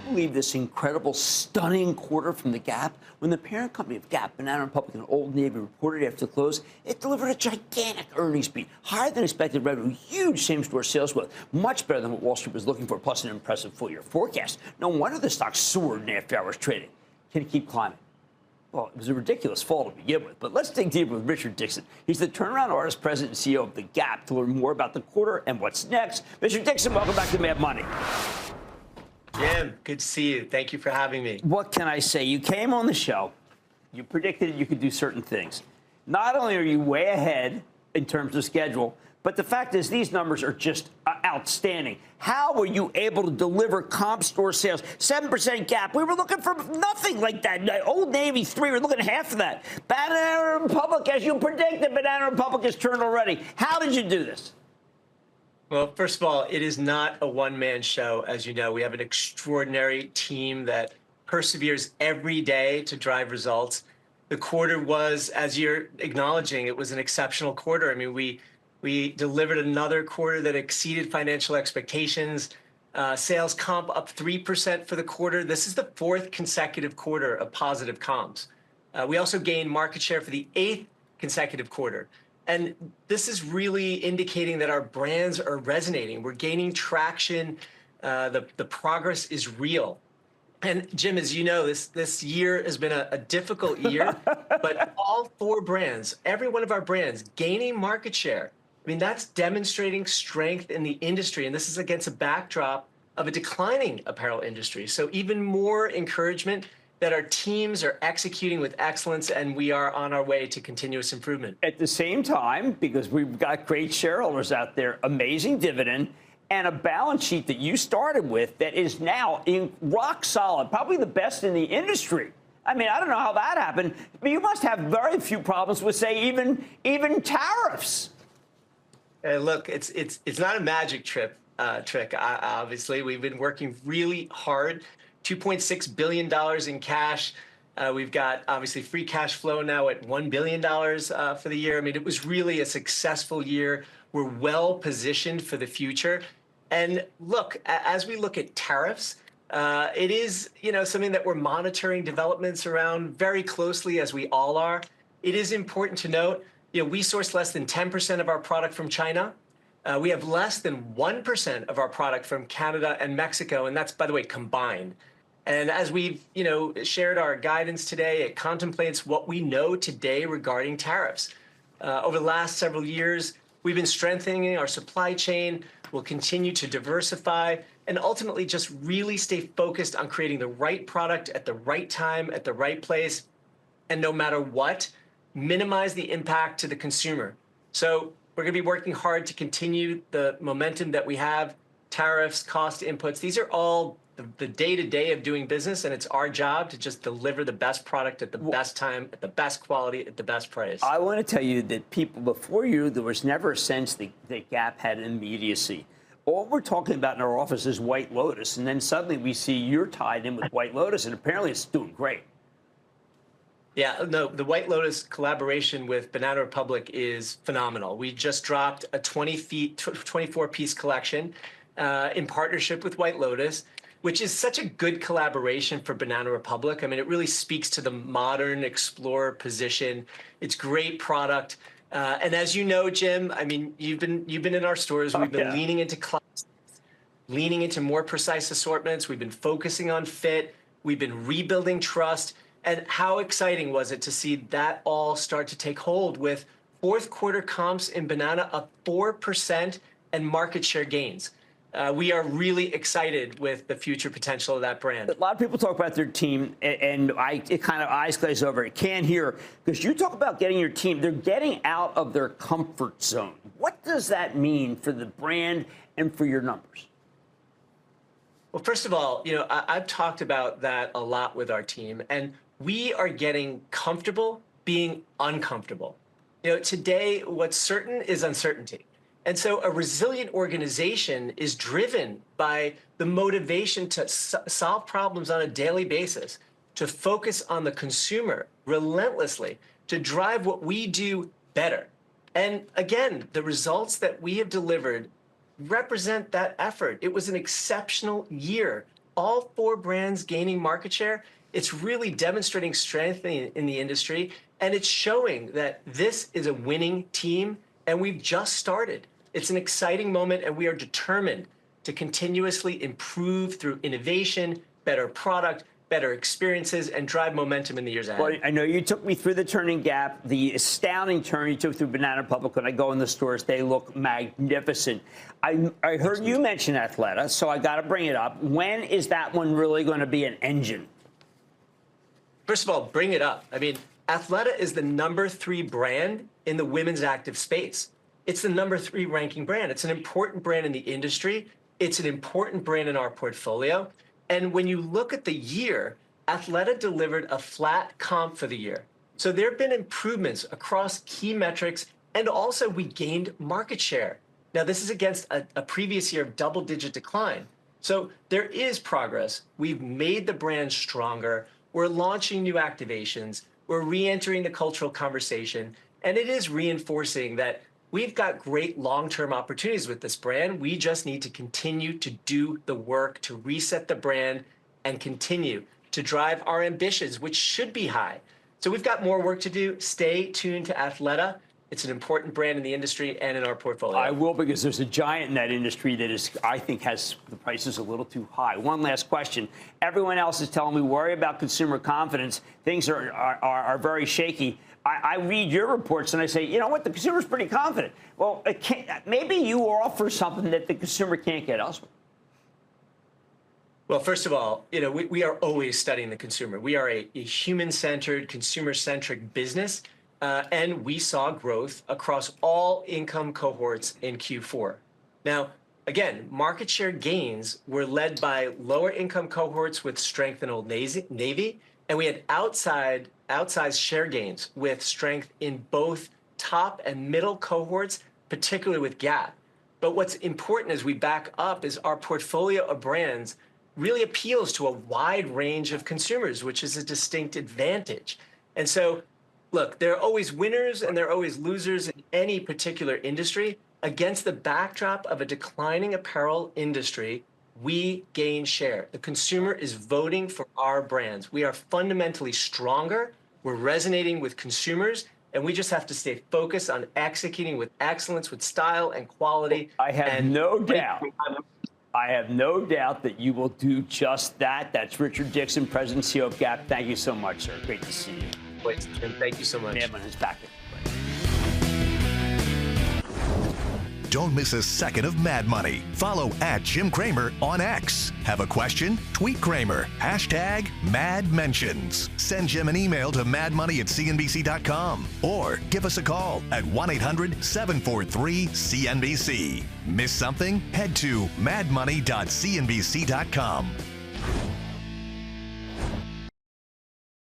believe this incredible, stunning quarter from the Gap? When the parent company of Gap, Banana Republic, and Old Navy reported after the close, it delivered a gigantic earnings beat, higher than expected revenue, huge same-store sales growth, much better than what Wall Street was looking for, plus an impressive full-year forecast. No wonder the stock soared in after hours trading. Can it keep climbing? Well, it was a ridiculous fall to begin with, but let's dig deeper with Richard Dickson. He's the turnaround artist, president, and CEO of The Gap, to learn more about the quarter and what's next. Mr. Dickson, welcome back to Mad Money. Jim, good to see you. Thank you for having me. What can I say? You came on the show. You predicted you could do certain things. Not only are you way ahead in terms of schedule, but the fact is these numbers are just outstanding. How were you able to deliver comp store sales? 7% Gap. We were looking for nothing like that. Old Navy 3, we're looking at half of that. Banana Republic, as you predicted, Banana Republic has turned already. How did you do this? Well, first of all, it is not a one-man show. As you know, we have an extraordinary team that perseveres every day to drive results. The quarter was, as you're acknowledging, it was an exceptional quarter. I mean, we delivered another quarter that exceeded financial expectations. Sales comp up 3% for the quarter. This is the fourth consecutive quarter of positive comps. We also gained market share for the eighth consecutive quarter. And this is really indicating that our brands are resonating. We're gaining traction. The progress is real. And Jim, as you know, this year has been a difficult year, but all four brands, every one of our brands, gaining market share. I mean, that's demonstrating strength in the industry. And this is against a backdrop of a declining apparel industry. So even more encouragement that our teams are executing with excellence, and we are on our way to continuous improvement. At the same time, because we've got great shareholders out there, amazing dividend, and a balance sheet that you started with that is now in rock solid, probably the best in the industry. I mean, I don't know how that happened, but you must have very few problems with, say, even tariffs. Look, it's not a magic trick. Obviously, we've been working really hard. $2.6 billion in cash. We've got, obviously, free cash flow now at $1 billion for the year. I mean, it was really a successful year. We're well positioned for the future. And look, as we look at tariffs, it is, something that we're monitoring developments around very closely, as we all are. It is important to note, we source less than 10% of our product from China. We have less than 1% of our product from Canada and Mexico, and that's, by the way, combined. And as we've, shared our guidance today, it contemplates what we know today regarding tariffs. Over the last several years, we've been strengthening our supply chain. We'll continue to diversify and ultimately just really stay focused on creating the right product at the right time, at the right place, and no matter what, minimize the impact to the consumer. So we're going to be working hard to continue the momentum that we have, tariffs, cost inputs. These are all the day-to-day of doing business, and it's our job to just deliver the best product at the best time, at the best quality, at the best price. I want to tell you that people before you, there was never a sense that Gap had immediacy. All we're talking about in our office is White Lotus, and then suddenly we see you're tied in with White Lotus, and apparently it's doing great. Yeah, no, the White Lotus collaboration with Banana Republic is phenomenal. We just dropped a 24-piece collection in partnership with White Lotus, which is such a good collaboration for Banana Republic. I mean, it really speaks to the modern explorer position. It's great product. And as you know, Jim, I mean, you've been in our stores. We've been leaning into class, leaning into more precise assortments. We've been focusing on fit. We've been rebuilding trust. And how exciting was it to see that all start to take hold with fourth quarter comps in Banana up 4% and market share gains. We are really excited with the future potential of that brand. A lot of people talk about their team, and it kind of eyes glaze over. It can't hear, because you talk about getting your team. They're getting out of their comfort zone. What does that mean for the brand and for your numbers? Well, first of all, I've talked about that a lot with our team, and we are getting comfortable being uncomfortable. Today, what's certain is uncertainty. And so a resilient organization is driven by the motivation to solve problems on a daily basis, to focus on the consumer relentlessly, to drive what we do better. And again, the results that we have delivered represent that effort. It was an exceptional year. all 4 brands gaining market share, it's really demonstrating strength in the industry, and it's showing that this is a winning team, and we've just started. It's an exciting moment, and we are determined to continuously improve through innovation, better product, better experiences, and drive momentum in the years ahead. Well, I know you took me through the turning gap, the astounding turn you took through Banana Republic. When I go in the stores, they look magnificent. I heard you mention Athleta, so I got to bring it up. When is that one really going to be an engine? First of all, bring it up. I mean, Athleta is the #3 brand in the women's active space. It's the #3 ranking brand. It's an important brand in the industry. It's an important brand in our portfolio. And when you look at the year, Athleta delivered a flat comp for the year. So there have been improvements across key metrics, and also we gained market share. Now, this is against a previous year of double-digit decline. So there is progress. We've made the brand stronger. We're launching new activations. We're re-entering the cultural conversation. And it is reinforcing that we've got great long-term opportunities with this brand. We just need to continue to do the work to reset the brand and continue to drive our ambitions, which should be high. So we've got more work to do. Stay tuned to Athleta. It's an important brand in the industry and in our portfolio. I will, because there's a giant in that industry that is, I think, has the prices a little too high. One last question. Everyone else is telling me worry about consumer confidence. Things are very shaky. I read your reports and I say, you know what, the consumer's pretty confident. Well, maybe you offer something that the consumer can't get elsewhere. Well, first of all, we are always studying the consumer. We are a human-centered, consumer-centric business. And we saw growth across all income cohorts in Q4. Now, again, market share gains were led by lower income cohorts with strength in Old Navy, and we had outsized share gains with strength in both top and middle cohorts, particularly with Gap. But what's important as we back up is our portfolio of brands really appeals to a wide range of consumers, which is a distinct advantage. And so, look, there are always winners and there are always losers in any particular industry. Against the backdrop of a declining apparel industry, we gain share. The consumer is voting for our brands. We are fundamentally stronger. We're resonating with consumers, and we just have to stay focused on executing with excellence, with style and quality. I have no doubt that you will do just that. That's Richard Dickson, President and CEO of Gap. Thank you so much, sir. Great to see you. And thank you so much. Mad Money is back. Don't miss a second of Mad Money. Follow @Jim Cramer on X. Have a question? Tweet Cramer. #MadMentions. Send Jim an email to madmoney@cnbc.com or give us a call at 1-800-743-CNBC. Miss something? Head to madmoney.cnbc.com.